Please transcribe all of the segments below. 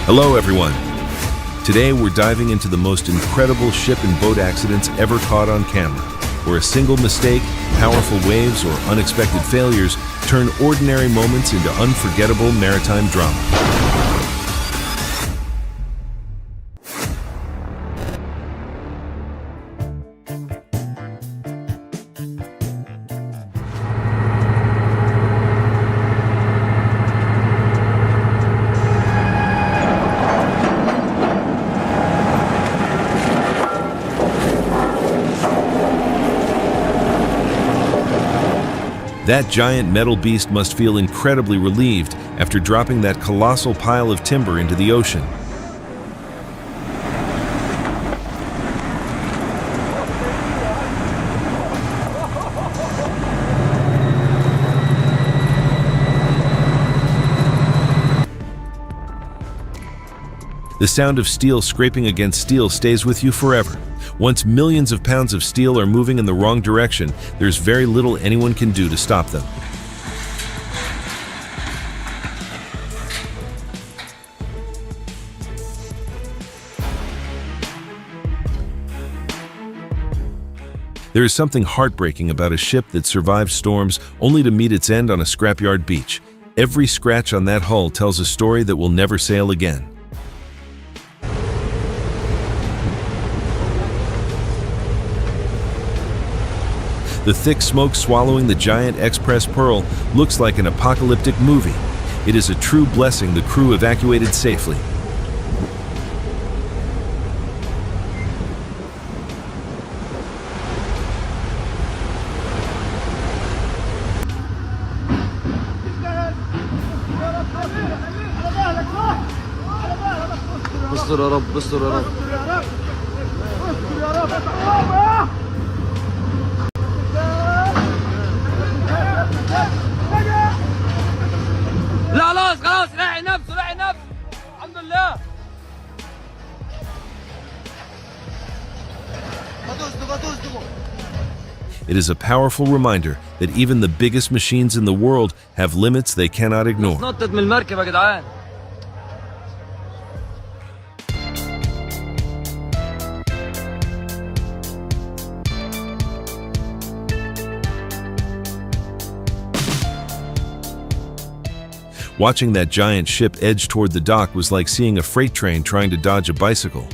Hello everyone. Today we're diving into the most incredible ship and boat accidents ever caught on camera, where a single mistake, powerful waves, or unexpected failures turn ordinary moments into unforgettable maritime drama. That giant metal beast must feel incredibly relieved after dropping that colossal pile of timber into the ocean. The sound of steel scraping against steel stays with you forever. Once millions of pounds of steel are moving in the wrong direction, there's very little anyone can do to stop them. There is something heartbreaking about a ship that survives storms only to meet its end on a scrapyard beach. Every scratch on that hull tells a story that will never sail again. The thick smoke swallowing the giant Express Pearl looks like an apocalyptic movie. It is a true blessing the crew evacuated safely. استر يا رب استر يا رب. لا خلاص خلاص راعي نفسه راعي نفسه الحمد لله. It is a powerful reminder that even the biggest machines in the world have limits they cannot ignore. نطت من المركب يا جدعان. Watching that giant ship edge toward the dock was like seeing a freight train trying to dodge a bicycle.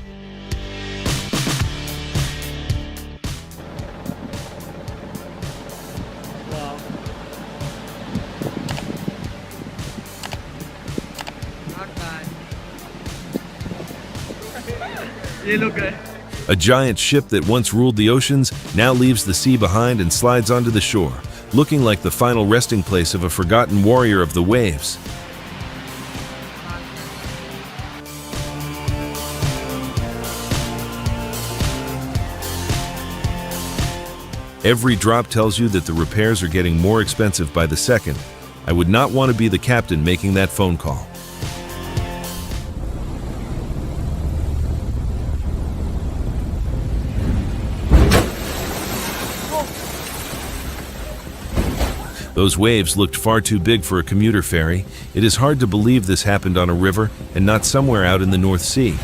A giant ship that once ruled the oceans now leaves the sea behind and slides onto the shore, looking like the final resting place of a forgotten warrior of the waves. Every drop tells you that the repairs are getting more expensive by the second. I would not want to be the captain making that phone call. Those waves looked far too big for a commuter ferry. It is hard to believe this happened on a river and not somewhere out in the North Sea.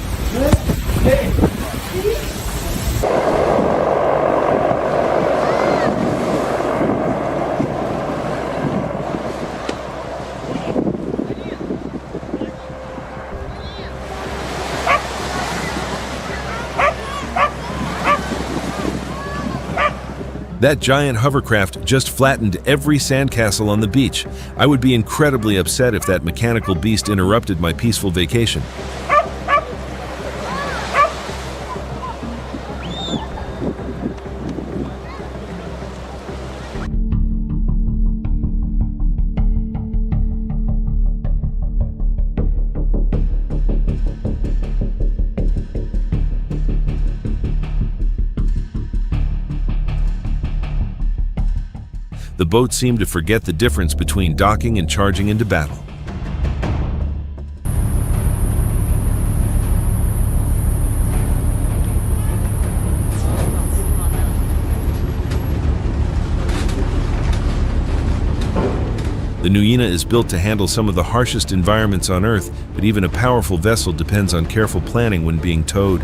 That giant hovercraft just flattened every sandcastle on the beach. I would be incredibly upset if that mechanical beast interrupted my peaceful vacation. The boat seemed to forget the difference between docking and charging into battle. The Nuina is built to handle some of the harshest environments on Earth, but even a powerful vessel depends on careful planning when being towed.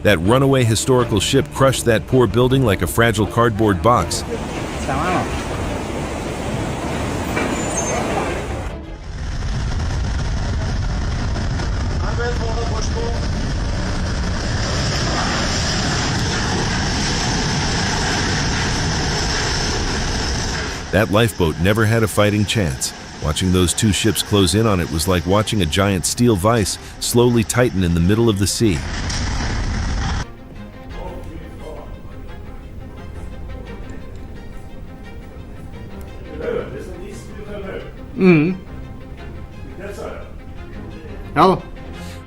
That runaway historical ship crushed that poor building like a fragile cardboard box. That lifeboat never had a fighting chance. Watching those two ships close in on it was like watching a giant steel vise slowly tighten in the middle of the sea.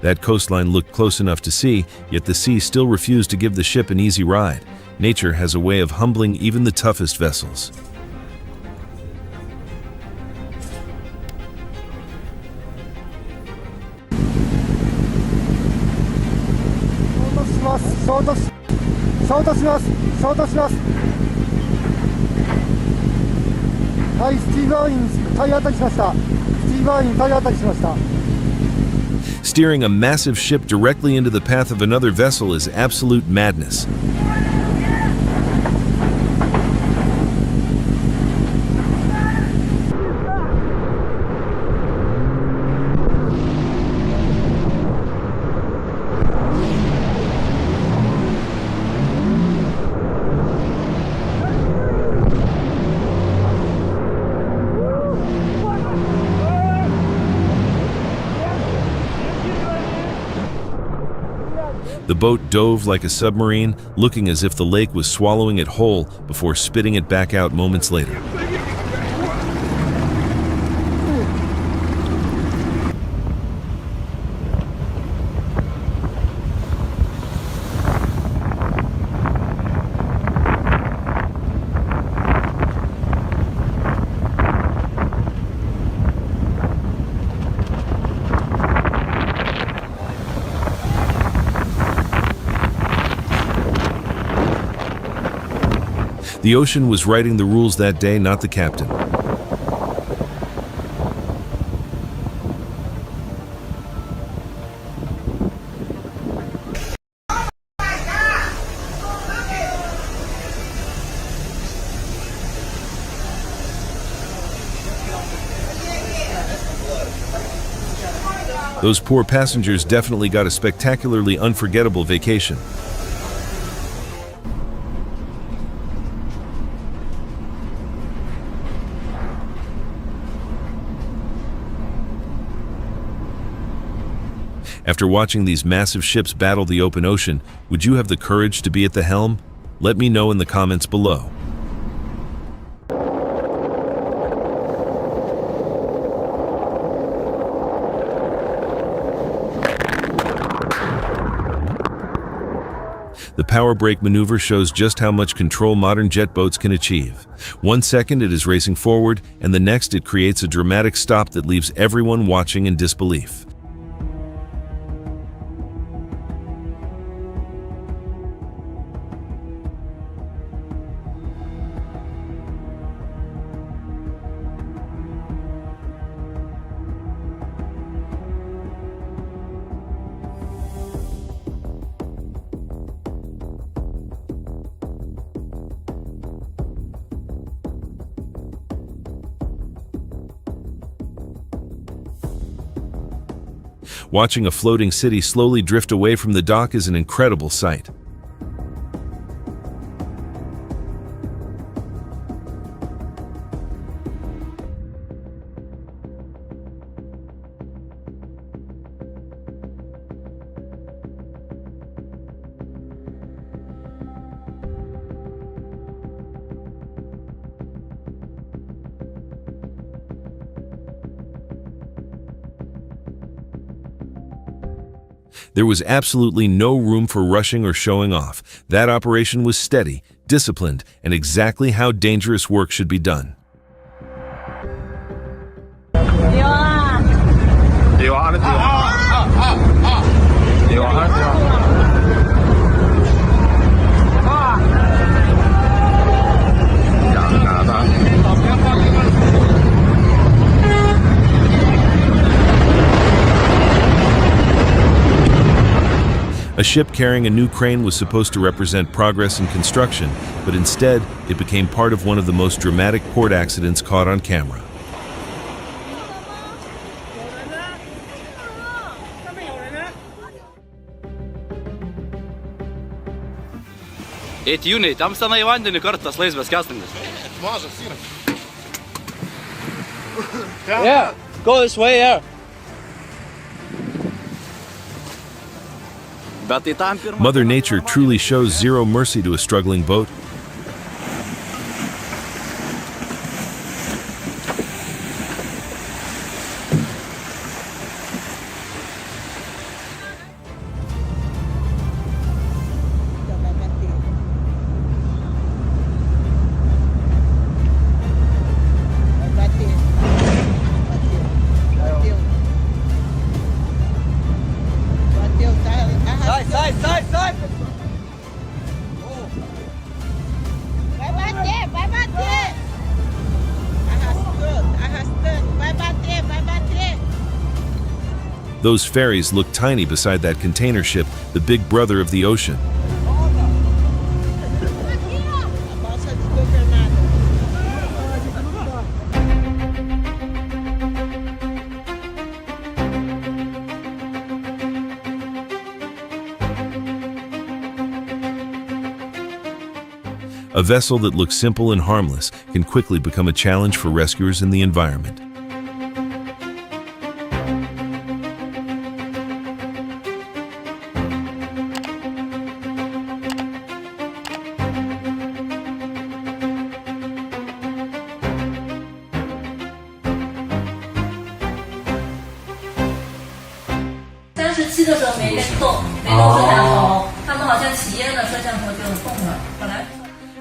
That coastline looked close enough to see, yet the sea still refused to give the ship an easy ride. Nature has a way of humbling even the toughest vessels. Steering a massive ship directly into the path of another vessel is absolute madness. The boat dove like a submarine, looking as if the lake was swallowing it whole before spitting it back out moments later. The ocean was writing the rules that day, not the captain. Those poor passengers definitely got a spectacularly unforgettable vacation. After watching these massive ships battle the open ocean, would you have the courage to be at the helm? Let me know in the comments below. The power brake maneuver shows just how much control modern jet boats can achieve. 1 second it is racing forward, and the next it creates a dramatic stop that leaves everyone watching in disbelief. Watching a floating city slowly drift away from the dock is an incredible sight. There was absolutely no room for rushing or showing off. That operation was steady, disciplined, and exactly how dangerous work should be done. A ship carrying a new crane was supposed to represent progress in construction, but instead, it became part of one of the most dramatic port accidents caught on camera. Jūnai, tamsta į vandenį kartas laisvas kastingas. Mažas yra. Yeah, go this way, yeah. Mother Nature truly shows zero mercy to a struggling boat. Sai! Vai bater! Arrastando, vai bater! Those ferries look tiny beside that container ship, the big brother of the ocean. A vessel that looks simple and harmless can quickly become a challenge for rescuers in the environment.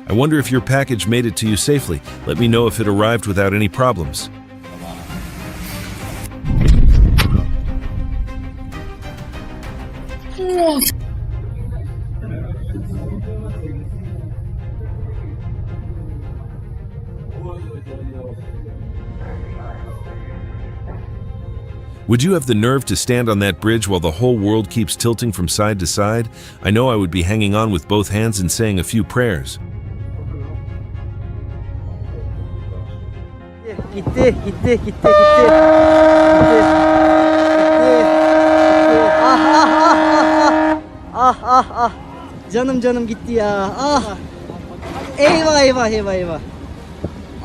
I wonder if your package made it to you safely. Let me know if it arrived without any problems. Would you have the nerve to stand on that bridge while the whole world keeps tilting from side to side? I know I would be hanging on with both hands and saying a few prayers. Gitti. Ah. Canım gitti ya. Ah. Eyvah.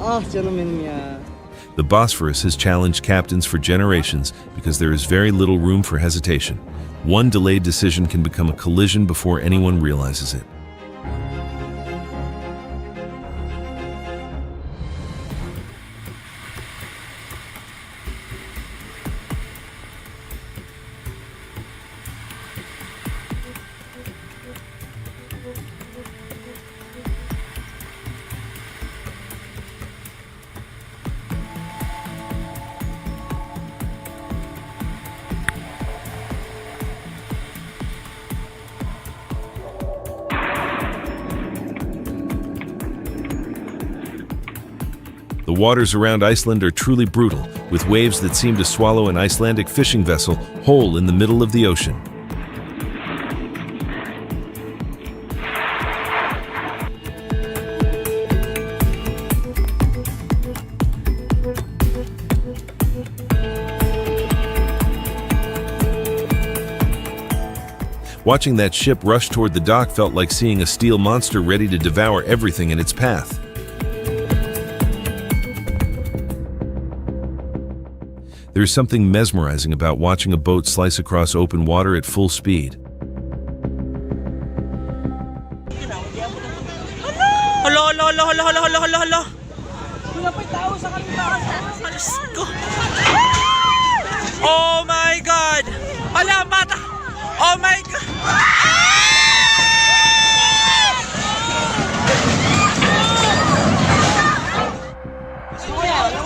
Ah canım benim ya. The Bosphorus has challenged captains for generations because there is very little room for hesitation. One delayed decision can become a collision before anyone realizes it. The waters around Iceland are truly brutal, with waves that seem to swallow an Icelandic fishing vessel whole in the middle of the ocean. Watching that ship rush toward the dock felt like seeing a steel monster ready to devour everything in its path. There's something mesmerizing about watching a boat slice across open water at full speed. Hala. Oh my God! Hala, bata! Oh my God!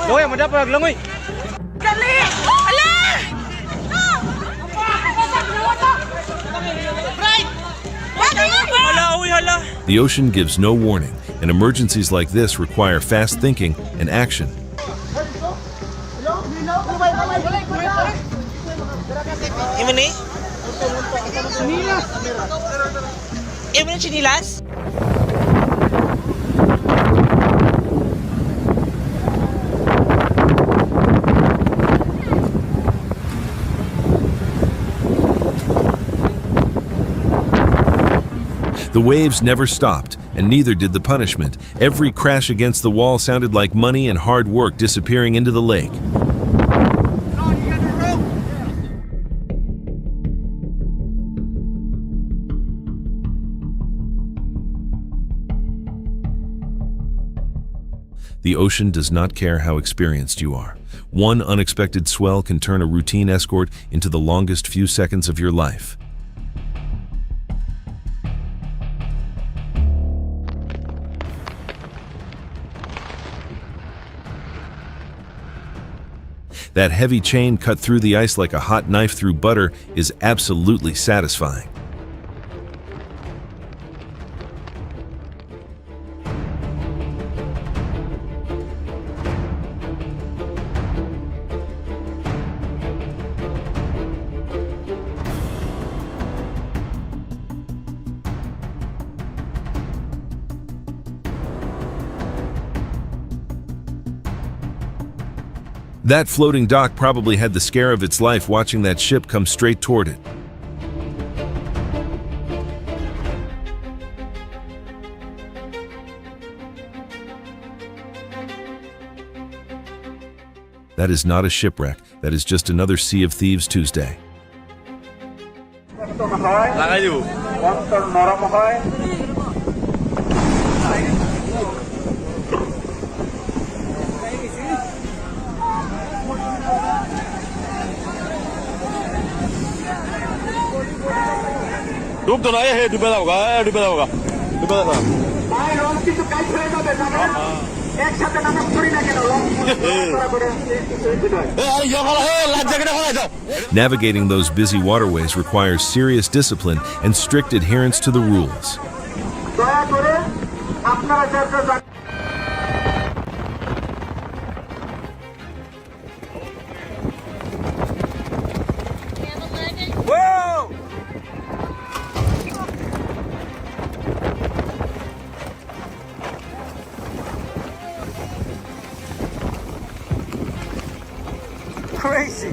Lôi mo dapat langoy. Dali! Ala! Right! Hala, uy, hala. The ocean gives no warning, and emergencies like this require fast thinking and action. Imo ni? Imo ni chinilas? The waves never stopped, and neither did the punishment. Every crash against the wall sounded like money and hard work disappearing into the lake. The ocean does not care how experienced you are. One unexpected swell can turn a routine escort into the longest few seconds of your life. That heavy chain cut through the ice like a hot knife through butter is absolutely satisfying. That floating dock probably had the scare of its life watching that ship come straight toward it. That is not a shipwreck. That is just another Sea of Thieves Tuesday. Lakayo. ডুবতো না হে ডুবে যাবো গা ডুবে যাবো গা ডুবে যাবো Navigating those busy waterways requires serious discipline and strict adherence to the rules. Crazy.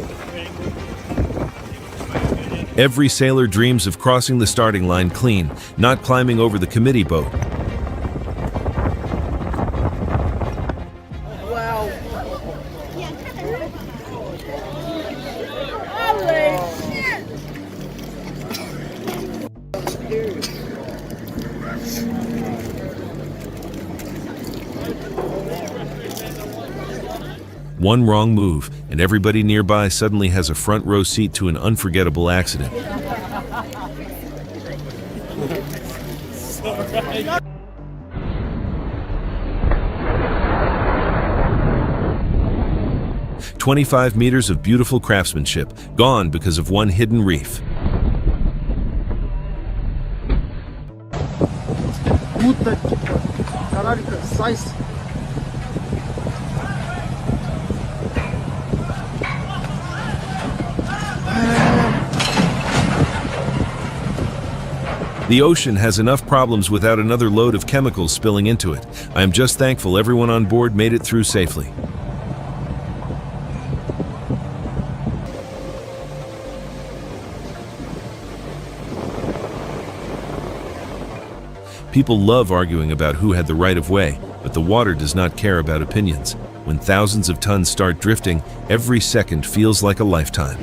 Every sailor dreams of crossing the starting line clean, not climbing over the committee boat. One wrong move, and everybody nearby suddenly has a front row seat to an unforgettable accident. "25 meters of beautiful craftsmanship, gone because of one hidden reef." The ocean has enough problems without another load of chemicals spilling into it. I am just thankful everyone on board made it through safely. People love arguing about who had the right of way, but the water does not care about opinions. When thousands of tons start drifting, every second feels like a lifetime.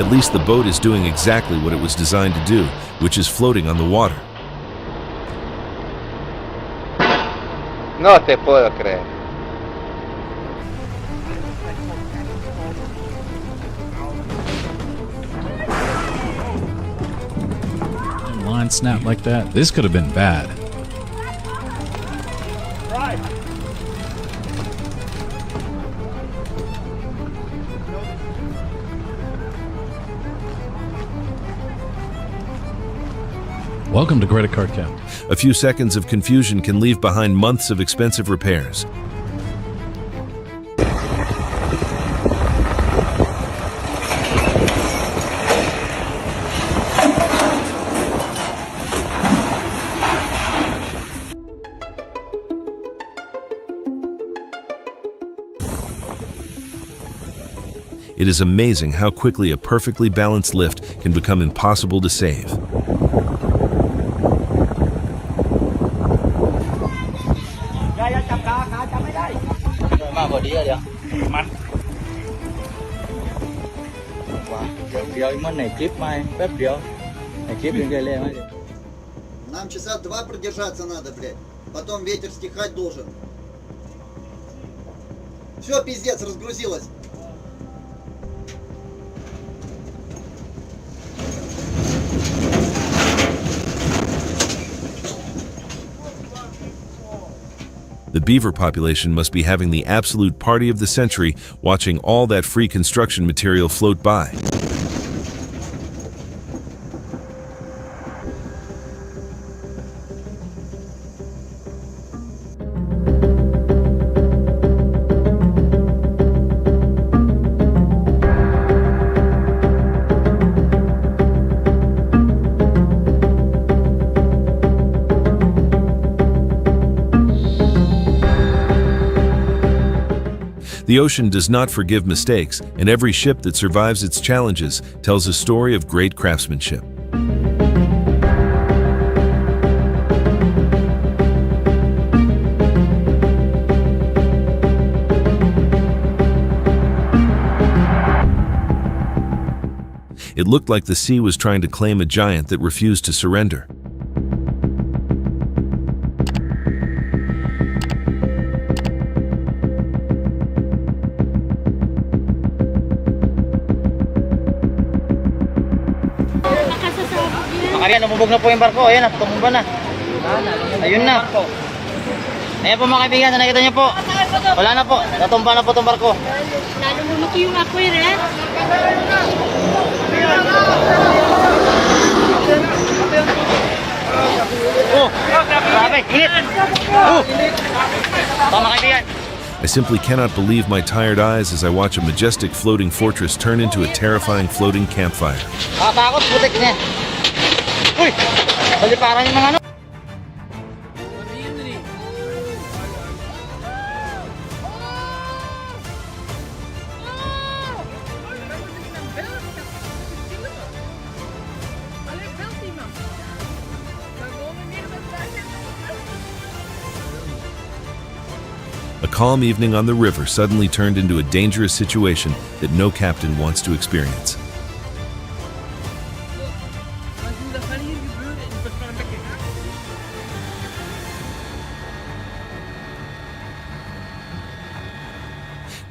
At least the boat is doing exactly what it was designed to do, which is floating on the water. No te puedo creer. Line snap like that. This could have been bad. Welcome to Credit Card Cap. A few seconds of confusion can leave behind months of expensive repairs. It is amazing how quickly a perfectly balanced lift can become impossible to save. Нам часа 2 продержаться надо, блядь. Потом ветер стихать должен. Все, пиздец, разгрузилось. The beaver population must be having the absolute party of the century, watching all that free construction material float by. The ocean does not forgive mistakes, and every ship that survives its challenges tells a story of great craftsmanship. It looked like the sea was trying to claim a giant that refused to surrender. Ayan, lumubog na po yung barko. Ayan, tumumba na. Ayun na. Ayan po mga kaibigan, nakita niyo po. Wala na po, natumba na po itong barko. Nalulunok yung apoy rin. Oh, grabe, init. Mga kaibigan. I simply cannot believe my tired eyes as I watch a majestic floating fortress turn into a terrifying floating campfire. Takot, putik niya. Uy! Baliparan yung mga ano. A calm evening on the river suddenly turned into a dangerous situation that no captain wants to experience.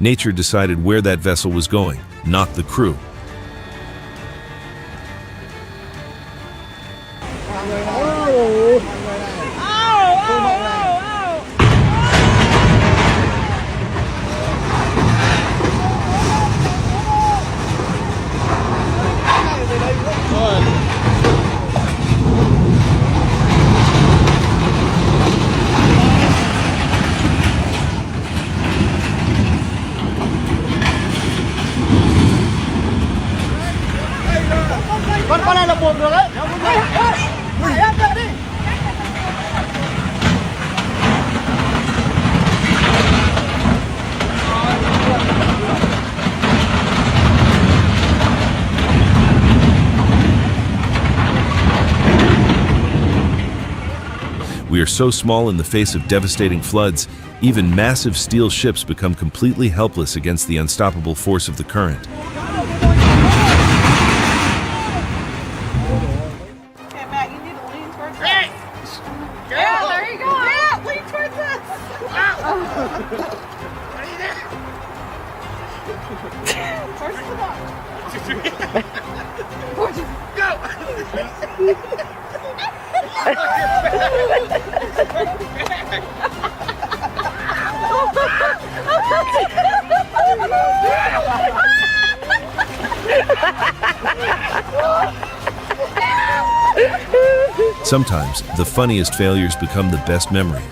Nature decided where that vessel was going, not the crew. We are so small in the face of devastating floods, even massive steel ships become completely helpless against the unstoppable force of the current. Sometimes, the funniest failures become the best memories.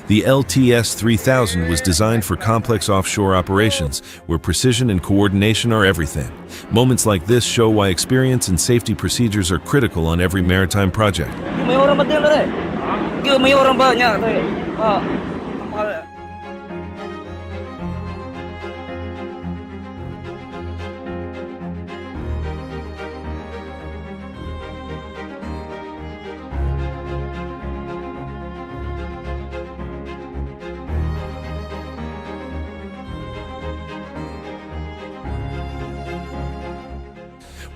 The LTS-3000 was designed for complex offshore operations, where precision and coordination are everything. Moments like this show why experience and safety procedures are critical on every maritime project. May orang betul tak? May orang banyak tak?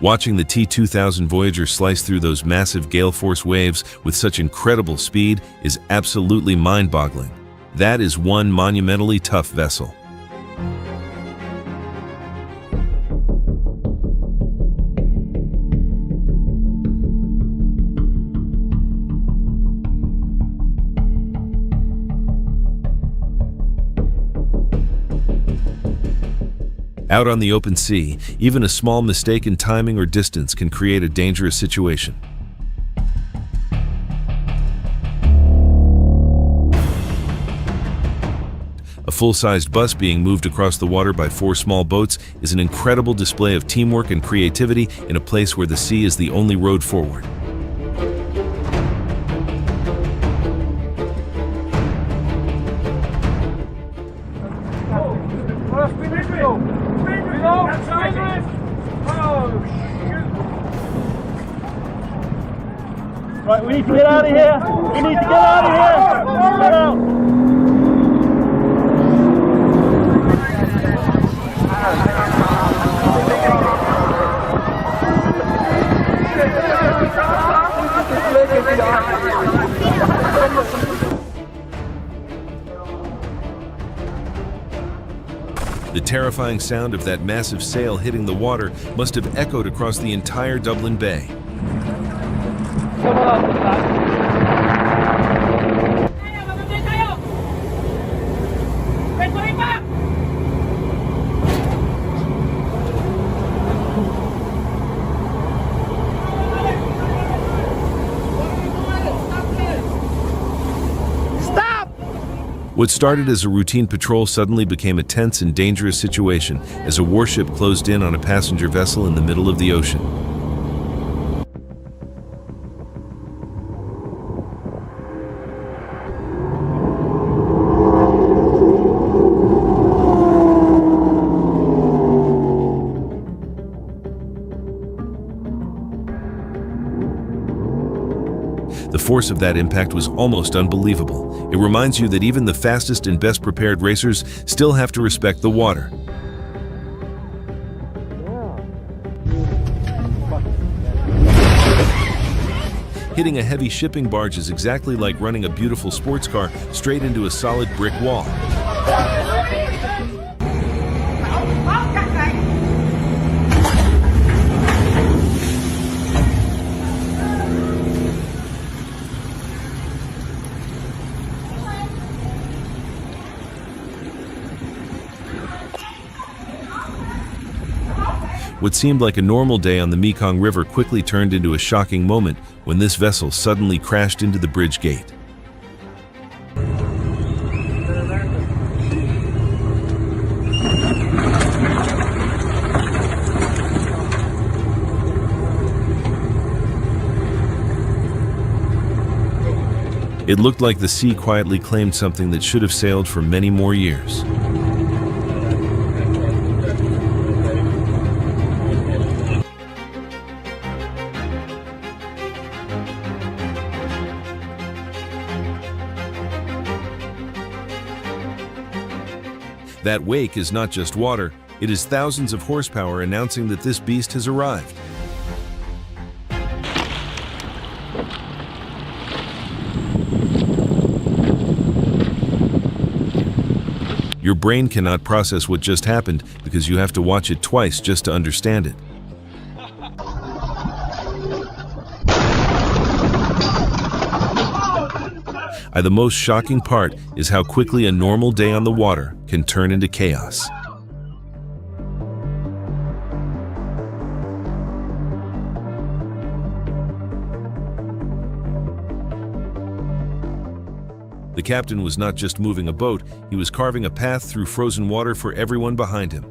Watching the T-2000 Voyager slice through those massive gale force waves with such incredible speed is absolutely mind-boggling. That is one monumentally tough vessel. Out on the open sea, even a small mistake in timing or distance can create a dangerous situation. A full-sized bus being moved across the water by 4 small boats is an incredible display of teamwork and creativity in a place where the sea is the only road forward. Right, we need to get out of here. We need to get out of here. Get out. The terrifying sound of that massive sail hitting the water must have echoed across the entire Dublin Bay. What started as a routine patrol suddenly became a tense and dangerous situation as a warship closed in on a passenger vessel in the middle of the ocean. The force of that impact was almost unbelievable. It reminds you that even the fastest and best prepared racers still have to respect the water. Hitting a heavy shipping barge is exactly like running a beautiful sports car straight into a solid brick wall. What seemed like a normal day on the Mekong River quickly turned into a shocking moment when this vessel suddenly crashed into the bridge gate. It looked like the sea quietly claimed something that should have sailed for many more years. That wake is not just water, it is thousands of horsepower announcing that this beast has arrived. Your brain cannot process what just happened because you have to watch it twice just to understand it. The most shocking part is how quickly a normal day on the water can turn into chaos. The captain was not just moving a boat, he was carving a path through frozen water for everyone behind him.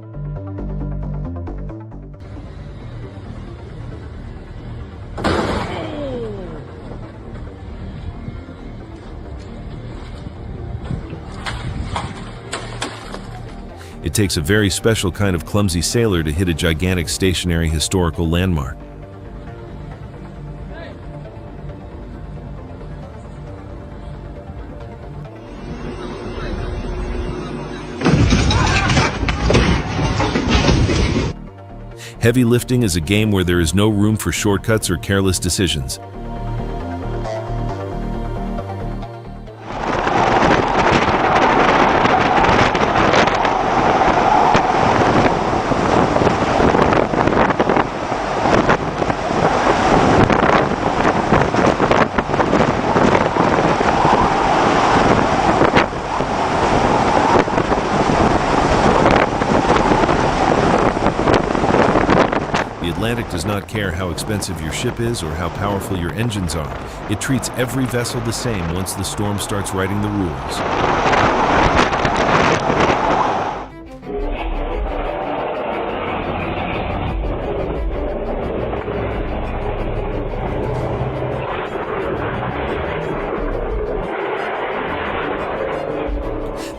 It takes a very special kind of clumsy sailor to hit a gigantic stationary historical landmark. Heavy lifting is a game where there is no room for shortcuts or careless decisions. The Atlantic does not care how expensive your ship is or how powerful your engines are. It treats every vessel the same once the storm starts writing the rules.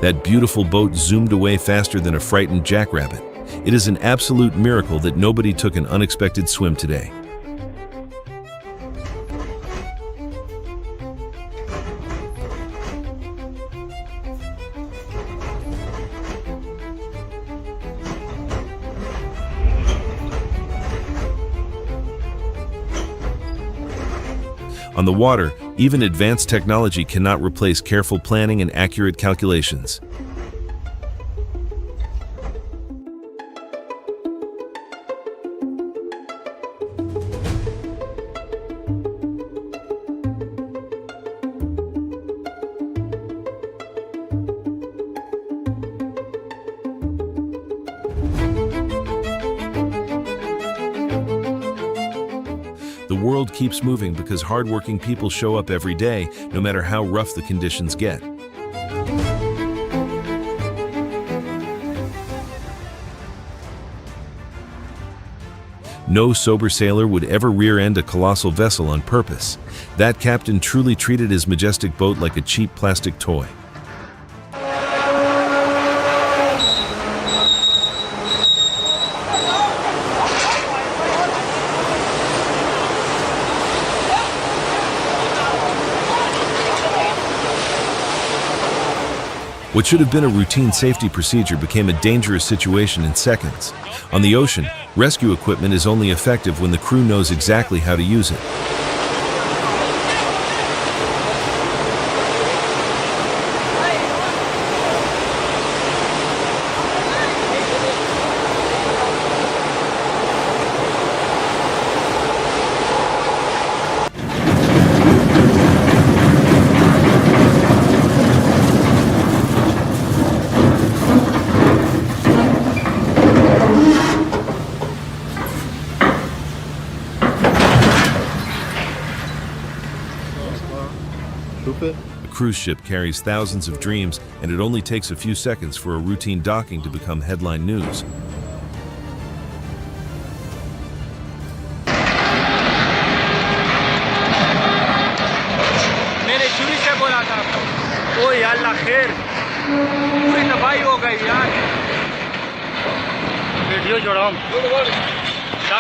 That beautiful boat zoomed away faster than a frightened jackrabbit. It is an absolute miracle that nobody took an unexpected swim today. On the water, even advanced technology cannot replace careful planning and accurate calculations. The world keeps moving because hardworking people show up every day, no matter how rough the conditions get. No sober sailor would ever rear-end a colossal vessel on purpose. That captain truly treated his majestic boat like a cheap plastic toy. What should have been a routine safety procedure became a dangerous situation in seconds. On the ocean, rescue equipment is only effective when the crew knows exactly how to use it. A cruise ship carries thousands of dreams, and it only takes a few seconds for a routine docking to become headline news. मैंने चोरी से बोला था ओ अल्लाह खैर पूरी तबाही हो गई यार वीडियो जोड़ाऊं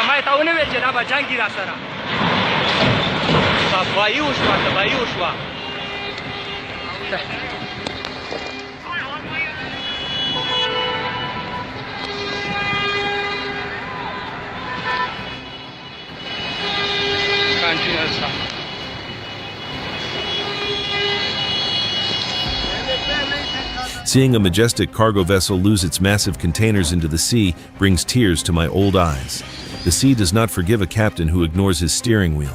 मैं था उन्हें बेचे ना बचाएंगी रास्ता तबाही उठवा Seeing a majestic cargo vessel lose its massive containers into the sea brings tears to my old eyes. The sea does not forgive a captain who ignores his steering wheel.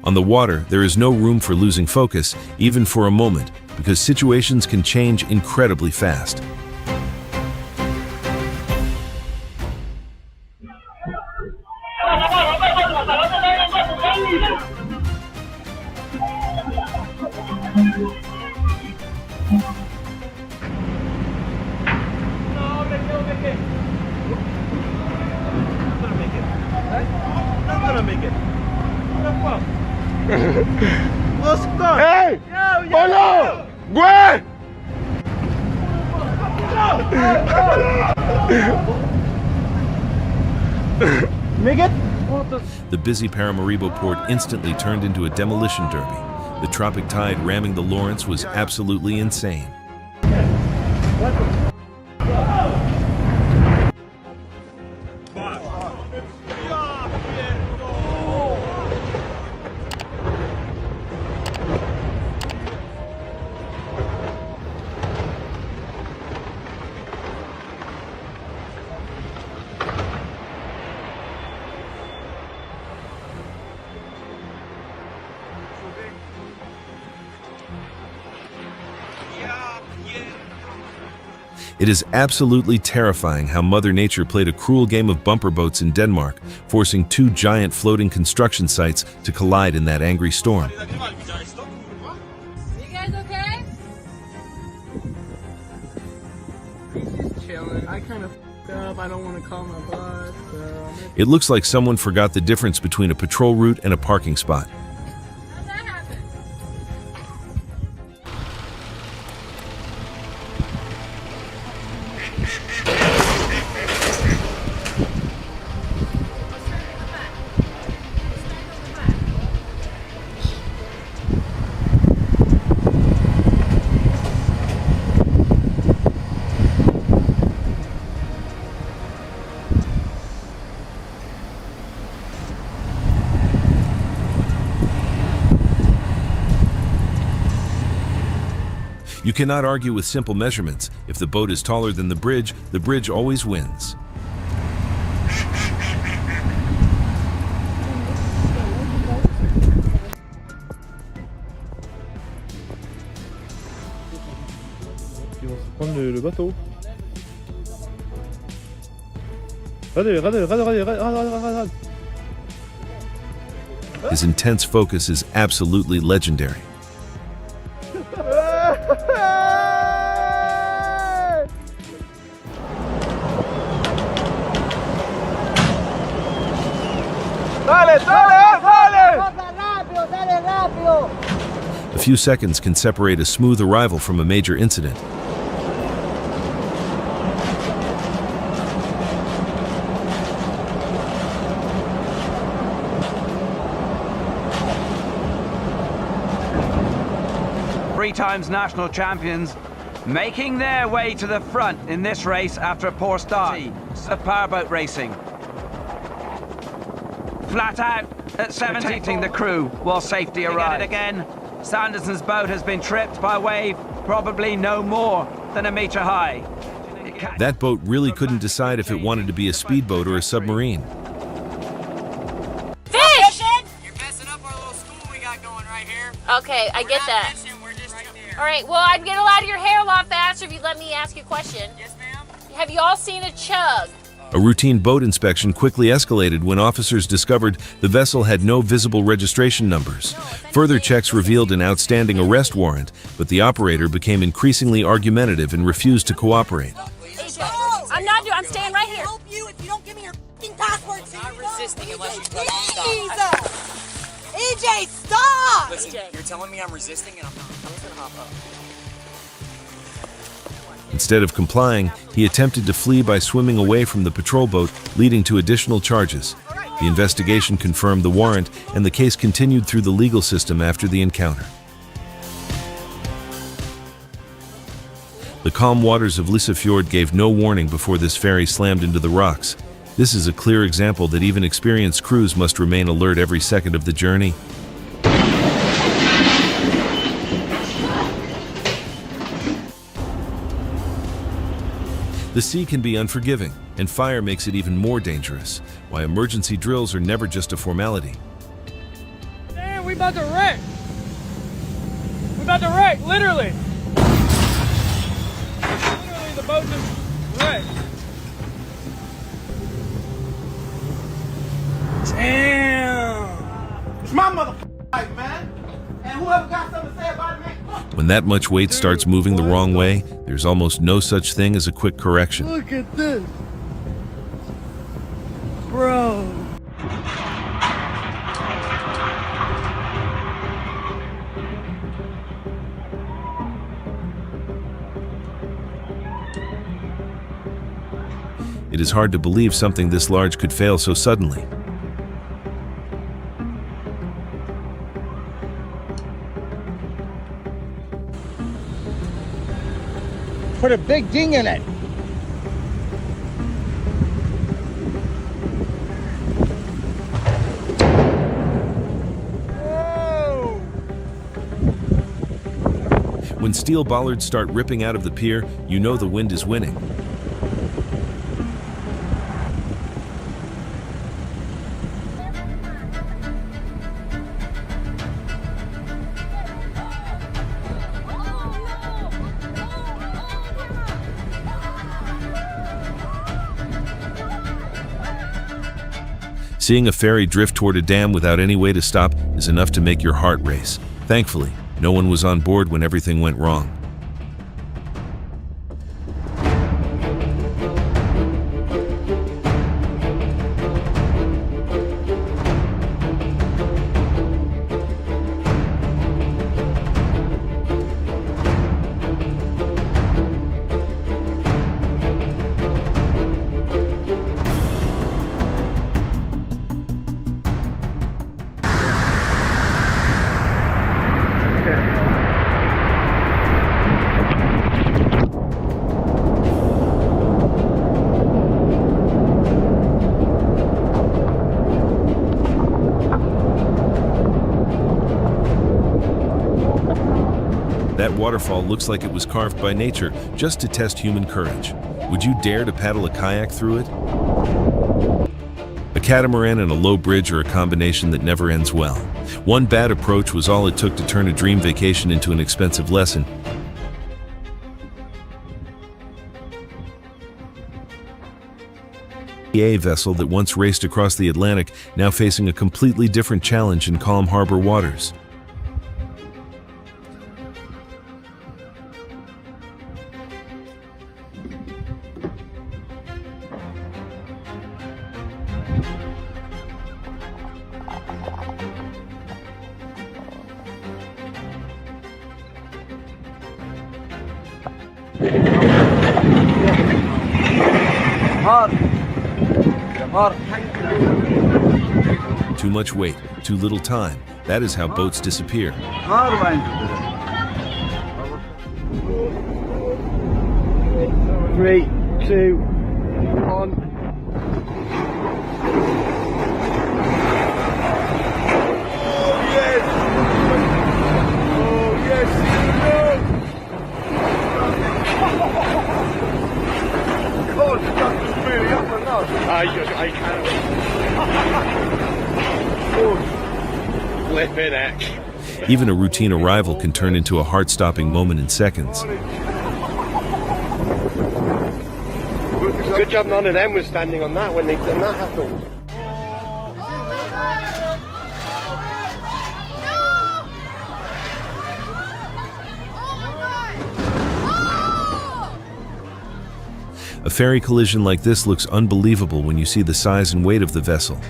On the water, there is no room for losing focus, even for a moment, because situations can change incredibly fast. Hey! Polo! Güey! Make it! The busy Paramaribo port instantly turned into a demolition derby. The tropic tide ramming the Lawrence was absolutely insane. It is absolutely terrifying how Mother Nature played a cruel game of bumper boats in Denmark, forcing two giant floating construction sites to collide in that angry storm. You guys okay? He's chilling. I kind of f***ed up. I don't want to call my boss. It looks like someone forgot the difference between a patrol route and a parking spot. How'd that happen? You cannot argue with simple measurements. If the boat is taller than the bridge always wins. Prendre le bateau. Regardez. His intense focus is absolutely legendary. A few seconds can separate a smooth arrival from a major incident. Three times national champions making their way to the front in this race after a poor start of powerboat racing. Flat out at 17, the crew while safety arrives. Again, Sanderson's boat has been tripped by a wave probably no more than a meter high. That boat really couldn't decide if it wanted to be a speedboat or a submarine. Fish! You're messing up our little school we got going right here. Okay, I get that. We're just right there. All right, well, I'd get a lot of your hair a lot faster if you let me ask you a question. Yes, ma'am. Have you all seen a chug? A routine boat inspection quickly escalated when officers discovered the vessel had no visible registration numbers. Further checks revealed an outstanding arrest warrant, but the operator became increasingly argumentative and refused to cooperate. I'm not doing. I'm staying right here. Help you if you don't give me your f***ing password. I'm resisting unless you tell me Please! to stop. EJ, stop! Listen, you're telling me I'm resisting and I'm not. I'm just gonna hop up. Instead of complying, he attempted to flee by swimming away from the patrol boat, leading to additional charges. The investigation confirmed the warrant, and the case continued through the legal system after the encounter. The calm waters of Lysefjord gave no warning before this ferry slammed into the rocks. This is a clear example that even experienced crews must remain alert every second of the journey. The sea can be unforgiving, and fire makes it even more dangerous, why emergency drills are never just a formality. Damn, we about to wreck. We about to wreck, literally. Literally, the boat just wrecked. Damn. It's my motherfucking life, man. And whoever got something to say about it, man. When that much weight starts moving the wrong way, there's almost no such thing as a quick correction. Look at this. Bro. It is hard to believe something this large could fail so suddenly. Put a big ding in it. When steel bollards start ripping out of the pier, you know the wind is winning. Seeing a ferry drift toward a dam without any way to stop is enough to make your heart race. Thankfully, no one was on board when everything went wrong. That waterfall looks like it was carved by nature just to test human courage. Would you dare to paddle a kayak through it? A catamaran and a low bridge are a combination that never ends well. One bad approach was all it took to turn a dream vacation into an expensive lesson. A vessel that once raced across the Atlantic, now facing a completely different challenge in calm harbor waters. Too much weight, too little time. That is how boats disappear. 3, 2, 1. I can't. Flipping heck. Even a routine arrival can turn into a heart-stopping moment in seconds. Good job none of them was standing on that when that happened. A ferry collision like this looks unbelievable when you see the size and weight of the vessel.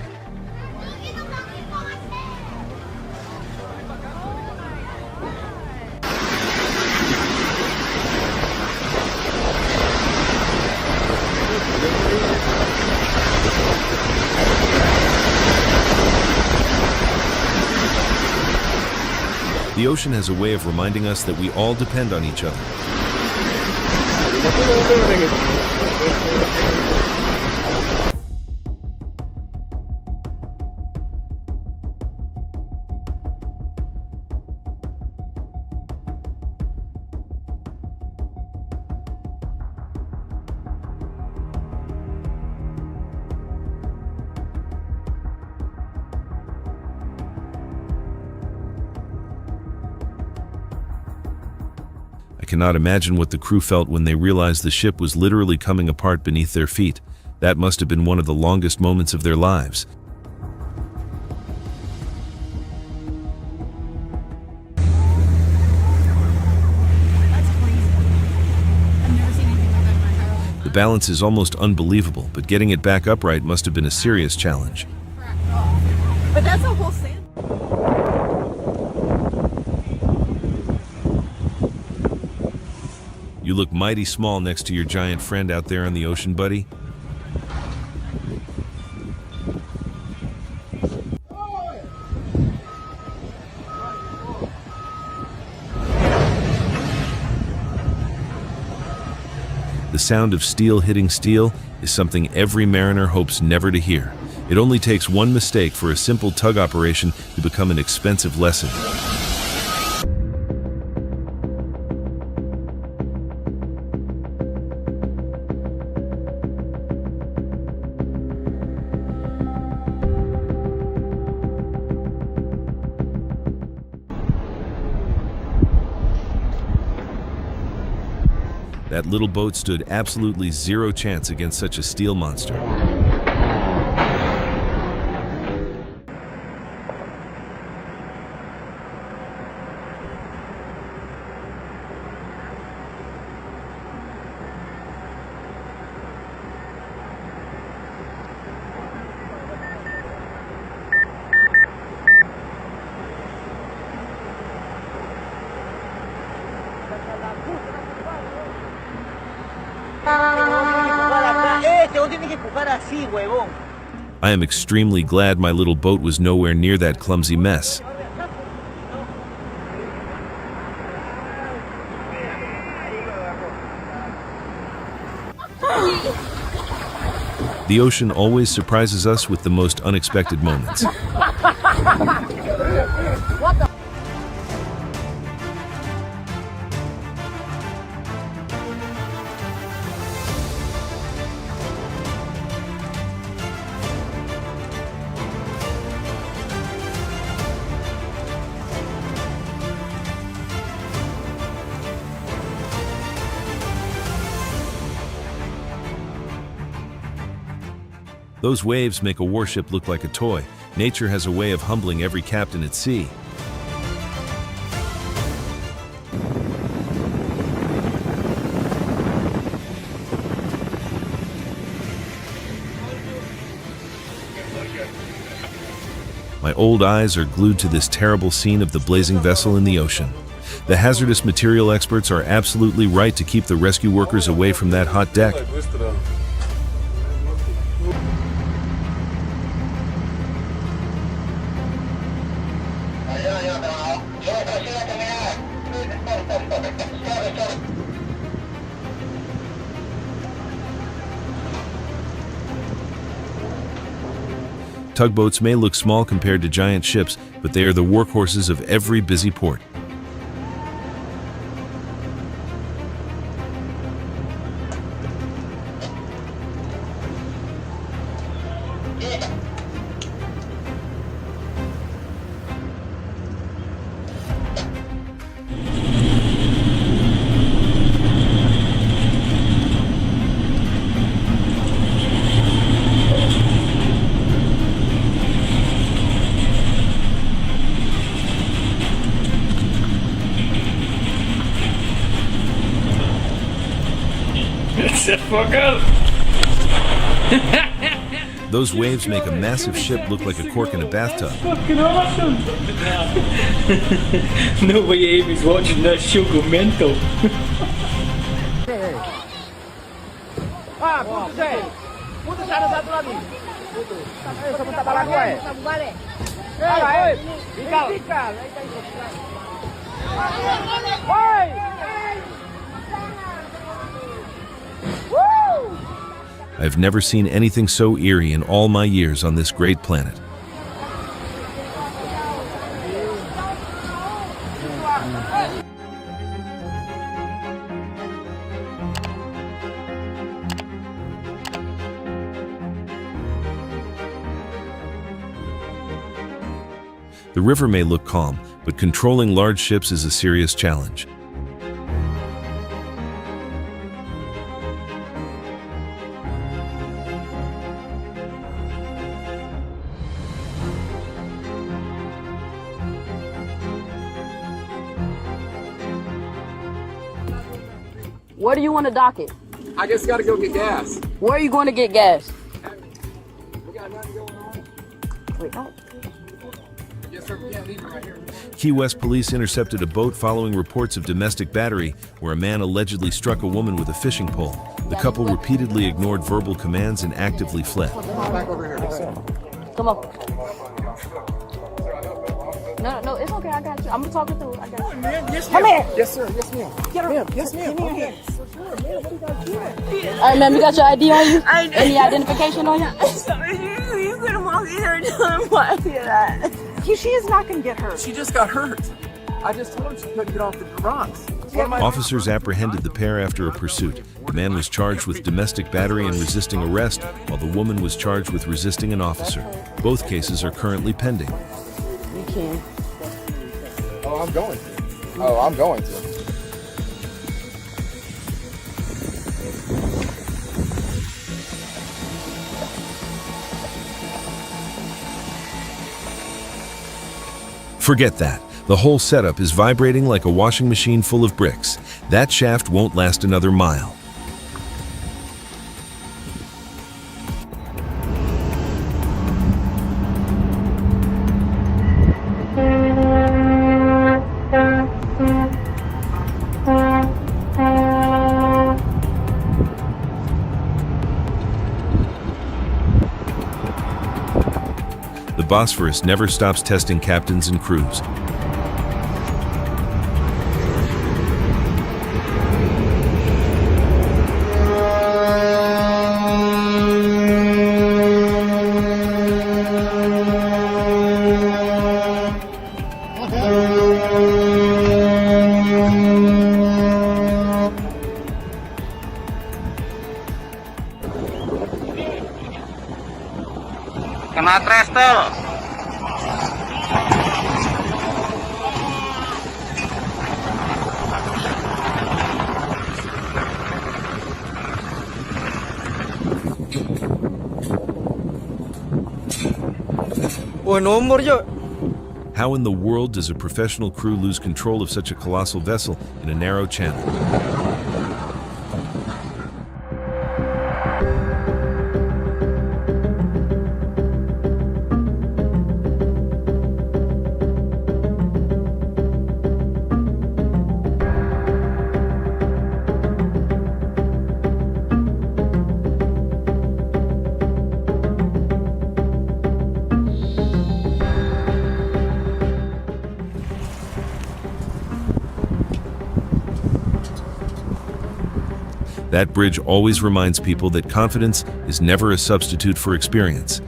The ocean has a way of reminding us that we all depend on each other. I cannot imagine what the crew felt when they realized the ship was literally coming apart beneath their feet. That must have been one of the longest moments of their lives. The balance is almost unbelievable, but getting it back upright must have been a serious challenge. But that's a whole sand. You look mighty small next to your giant friend out there on the ocean, buddy. The sound of steel hitting steel is something every mariner hopes never to hear. It only takes one mistake for a simple tug operation to become an expensive lesson. That little boat stood absolutely zero chance against such a steel monster. I am extremely glad my little boat was nowhere near that clumsy mess. The ocean always surprises us with the most unexpected moments. Those waves make a warship look like a toy. Nature has a way of humbling every captain at sea. My old eyes are glued to this terrible scene of the blazing vessel in the ocean. The hazardous material experts are absolutely right to keep the rescue workers away from that hot deck. Tugboats may look small compared to giant ships, but they are the workhorses of every busy port. Those waves make a massive ship look like a cork in a bathtub. Fucking awesome! No way Amy's watching this, she'll go mental. I've never seen anything so eerie in all my years on this great planet. The river may look calm, but controlling large ships is a serious challenge. Where do you want to dock it? I just gotta go get gas. Where are you going to get gas? We got nothing going on. Wait, oh. Yes, sir. We can't leave it right here. Key West police intercepted a boat following reports of domestic battery, where a man allegedly struck a woman with a fishing pole. The couple repeatedly ignored verbal commands and actively fled. Back over here. Come on. No, it's okay. I got you. I'm gonna talk it through. I got you. Come here. Yes, sir. Yes, ma'am. Get her. Ma'am. Yes, ma'am. Give me your Okay. hands. Sure, man. What are you guys doing? All right, ma'am. You got your ID on you? I do. Any identification on you? You couldn't walk in her doing why that. She is not gonna get hurt. She just got hurt. I just told her she couldn't get off the rocks. Officers apprehended the pair after a pursuit. The man was charged with domestic battery and resisting arrest, while the woman was charged with resisting an officer. Both cases are currently pending. You can. Oh, I'm going to. Oh, I'm going to. Forget that. The whole setup is vibrating like a washing machine full of bricks. That shaft won't last another mile. The Bosphorus never stops testing captains and crews. Kena trestel. How in the world does a professional crew lose control of such a colossal vessel in a narrow channel? That bridge always reminds people that confidence is never a substitute for experience.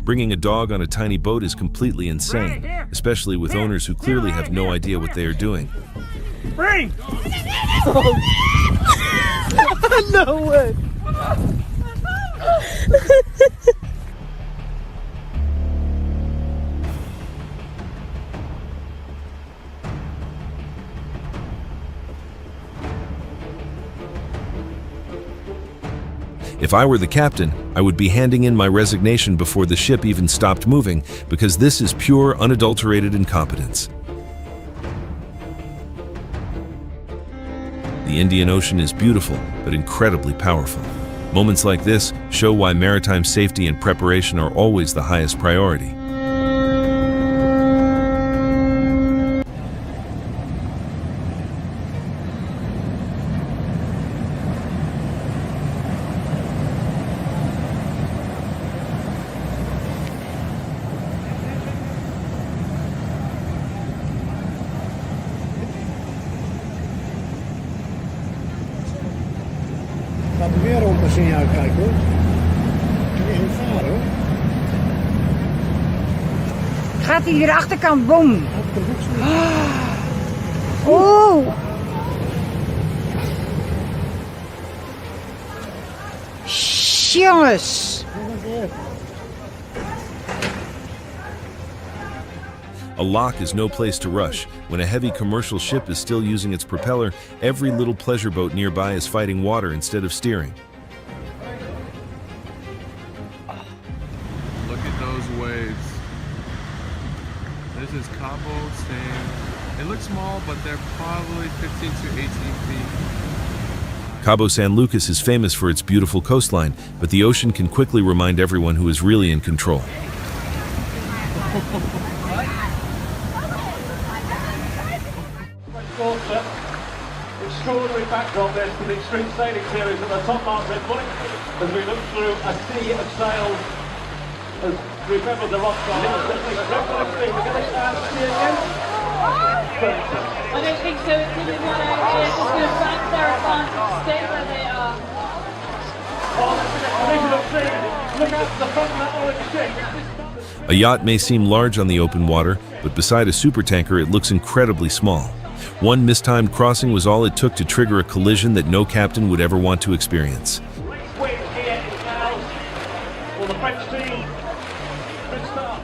Bringing a dog on a tiny boat is completely insane, especially with owners who clearly have no idea what they are doing. Bring! No way. If I were the captain, I would be handing in my resignation before the ship even stopped moving, because this is pure, unadulterated incompetence. The Indian Ocean is beautiful, but incredibly powerful. Moments like this show why maritime safety and preparation are always the highest priority. Era un po' segnato il calcolo. Il faro. Gaat hij hier de achterkant, boom. Oh! Jongens! A lock is no place to rush. When a heavy commercial ship is still using its propeller, every little pleasure boat nearby is fighting water instead of steering. Look at those waves. This is Cabo staying. It looks small, but they're probably 15 to 18 feet. Cabo San Lucas is famous for its beautiful coastline, but the ocean can quickly remind everyone who is really in control. Extraordinary backdrop this to the Extreme Sailing Series at the top mark red point as we look through a sea of sails. As remember the rock star. We're going to start to see again. I don't think so. It's going to be one out. They're just going to back their advantage, stay where they are. Look out the front of that orange ship. A yacht may seem large on the open water, but beside a supertanker it looks incredibly small. One mistimed crossing was all it took to trigger a collision that no captain would ever want to experience. Win here in Cowes for the French team. Good start.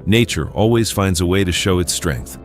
Nature always finds a way to show its strength.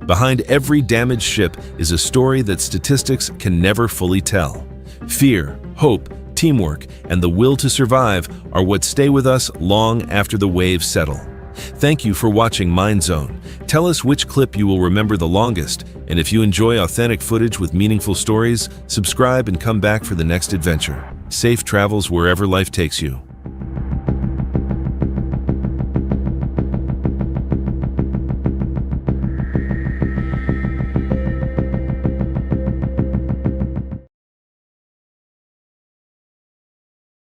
Behind every damaged ship is a story that statistics can never fully tell. Fear, hope, teamwork, and the will to survive are what stay with us long after the waves settle. Thank you for watching Mind Zone. Tell us which clip you will remember the longest, and if you enjoy authentic footage with meaningful stories, subscribe and come back for the next adventure. Safe travels wherever life takes you.